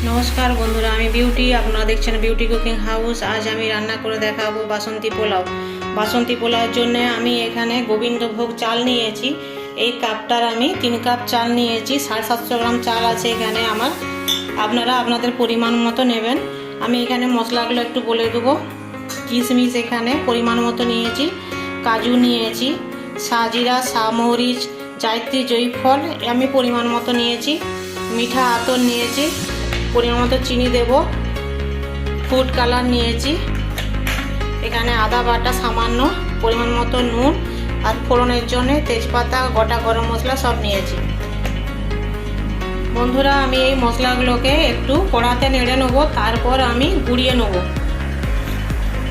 नमस्कार बंधुरा आमी बिउटी आपनारा देखছেন बिउटी कुकिंग हाउस। आज आमी रान्ना करे देखाबो बासंती पोलाव। बासंती पोलाওর জন্য আমি এখানে গোবিন্দভোগ চাল নিয়েছি। এই কাপটার আমি 3 কাপ চাল নিয়েছি। 750 গ্রাম চাল আছে এখানে আমার। আপনারা আপনাদের পরিমাণ মতো নেবেন। আমি এখানে মশলাগুলো একটু বলে দেব। কিশমিশ এখানে পরিমাণ মতো নিয়েছি, কাজু নিয়েছি, সাজিরা, সামরিচ, জায়ত্রী, জয়ফল আমি পরিমাণ মতো নিয়েছি, মিঠা আতর নিয়েছি, পরিমাণ মতো চিনি দেব, ফুড কালার নিয়েছি, এখানে আদা বাটা সামান্য, পরিমাণ মতো নুন, আর ফোড়নের জন্য তেজপাতা, গোটা গরম মশলা সব নিয়েছি। বন্ধুরা আমি এই মশলাগুলোকে একটু কড়াতে নেড়ে নেব, তারপর আমি গুঁড়িয়ে নেব।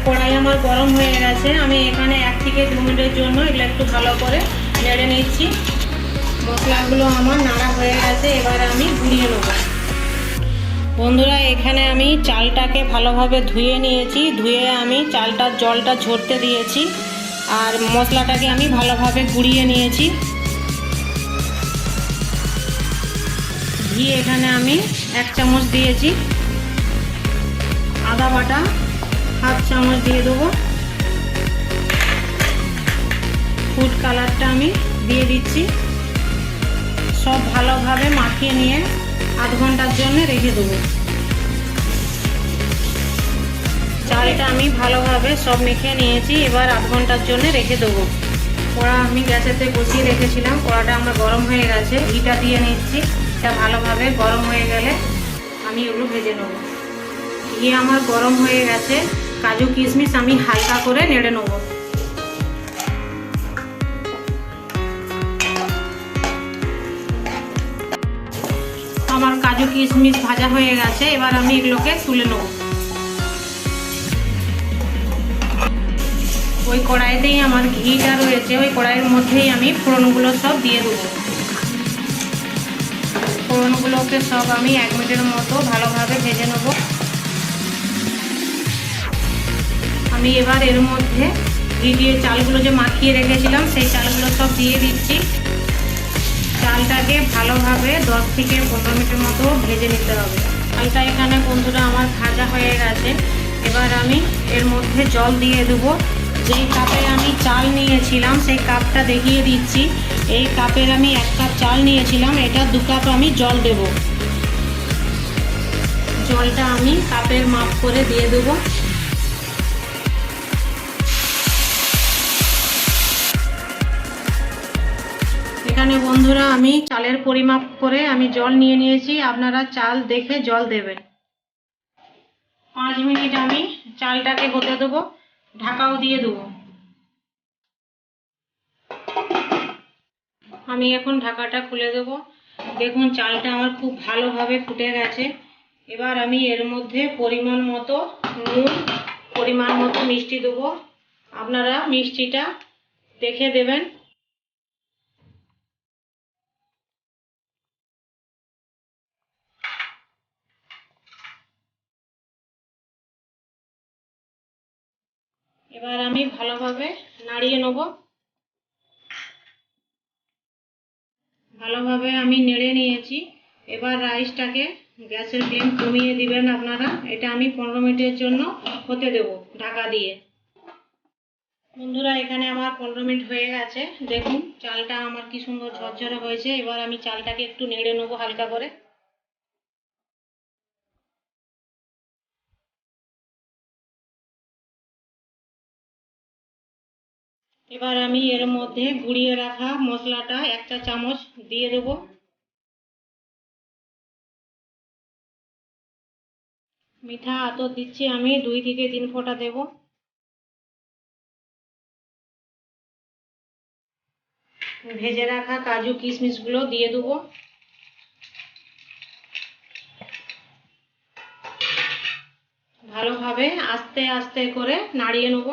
কড়াই আমার গরম হয়ে গেছে, আমি এখানে 1 থেকে 2 মিনিটের জন্য এগুলো একটু ভালো করে নেড়ে নিচ্ছি। মশলাগুলো আমার নাড়া হয়ে গেছে, এবার আমি গুঁড়িয়ে নেব। বন্ধুরা এখানে আমি চালটাকে ভালোভাবে ধুয়ে নিয়েছি, ধুয়ে আমি চালটার জলটা ঝরতে দিয়েছি, আর মশলাটাকে আমি ভালোভাবে গুঁড়িয়ে নিয়েছি। ঘি এখানে আমি 1 চামচ দিয়েছি, আদা বাটা 1/2 চামচ দিয়ে দেবো, ফুড কালারটা আমি দিয়ে দিচ্ছি। সব ভালোভাবে মাখিয়ে নিয়ে আধ ঘন্টার জন্য রেখে দেবো। চালটা আমি ভালোভাবে সব মেখে নিয়েছি, এবার আধ ঘন্টার জন্য রেখে দেবো। কড়া আমি গ্যাসেতে বসিয়ে রেখেছিলাম, কড়াটা আমার গরম হয়ে গেছে, ঘিটা দিয়ে নিচ্ছি। এটা ভালোভাবে গরম হয়ে গেলে আমি এগুলো ভেজে নেব। ঘি আমার গরম হয়ে গেছে, কাজু কিশমিশ আমি হালকা করে নেড়ে নেব। আমার কাজু কিশমিশ ভাজা হয়ে গেছে, এবার আমি এগুলোকে তুলে নেব। ওই কড়াইতেই আমার ঘিটা রয়েছে, ওই কড়াইয়ের মধ্যেই আমি ফোড়নগুলো সব দিয়ে দেবো। ফোড়নগুলোকে সব আমি 1 মিনিটের মতো ভালোভাবে ভেজে নেব। আমি এবার এর মধ্যে ঘি দিয়ে চালগুলো যে মাখিয়ে রেখেছিলাম সেই চালগুলো সব দিয়ে দিচ্ছি। চালটাকে ভালোভাবে 10 থেকে 15 মিনিটের মতো ভেজে নিতে হবে। চালটা এখানে বন্ধুরা আমার ভাজা হয়ে গেছে, এবার আমি এর মধ্যে জল দিয়ে দেবো। যেই কাপে আমি চাল নিয়েছিলাম সেই কাপটা দেখিয়ে দিচ্ছি। এই কাপের আমি 1 কাপ চাল নিয়েছিলাম, এটা 2 কাপ আমি জল দেব। জলটা আমি কাপের মাপ করে দিয়ে দেবো। এখানে বন্ধুরা আমি চালের পরিমাপ করে আমি জল নিয়ে নিয়েছি, আপনারা চাল দেখে জল দেবেন। 5 মিনিট আমি চালটাকে হতে দেবো, ঢাকাও দিয়ে দেবো। আমি এখন ঢাকাটা খুলে দেবো। দেখুন চালটা আমার খুব ভালোভাবে ফুটে গেছে। এবার আমি এর মধ্যে পরিমাণ মতো নুন, পরিমাণ মতো মিষ্টি দেবো। আপনারা মিষ্টিটা দেখে দেবেন। এবার আমি ভালোভাবে নাড়িয়ে নেব। ভালোভাবে আমি নেড়ে নিয়েছি। এবার রাইসটাকে গ্যাসের ফ্লেম কমিয়ে দিবেন আপনারা। এটা আমি 15 মিনিটের জন্য হতে দেব ঢাকা দিয়ে। বন্ধুরা এখানে আমার 15 মিনিট হয়ে গেছে, দেখুন চালটা আমার কি সুন্দর ঝরঝরে হয়েছে। এবার আমি চালটাকে একটু নেড়ে নেবো হালকা করে। এবার আমি এর মধ্যে গুঁড়িয়ে রাখা মশলাটা 1 চা চামচ দিয়ে দেব। মিঠা আতর দিচ্ছি আমি 2 থেকে 3 ফোঁটা দেব। ভেজে রাখা কাজু কিশমিশগুলো দিয়ে দেবো। ভালোভাবে আস্তে আস্তে করে নাড়িয়ে নেব।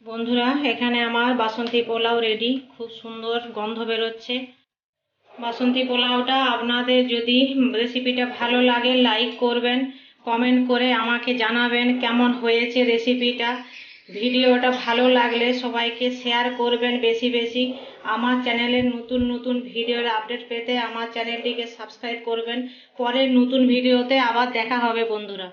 বন্ধুরা এখানে আমার বাসন্তী পোলাও রেডি, খুব সুন্দর গন্ধ বেরোচ্ছে। বাসন্তী পোলাওটা আপনাদের যদি রেসিপিটা ভালো লাগে লাইক করবেন, কমেন্ট করে আমাকে জানাবেন কেমন হয়েছে রেসিপিটা। ভিডিওটা ভালো লাগলে সবাইকে শেয়ার করবেন বেশি বেশি। আমার চ্যানেলের নতুন নতুন ভিডিওর আপডেট পেতে আমার চ্যানেলটিকে সাবস্ক্রাইব করবেন। পরের নতুন ভিডিওতে আবার দেখা হবে বন্ধুরা।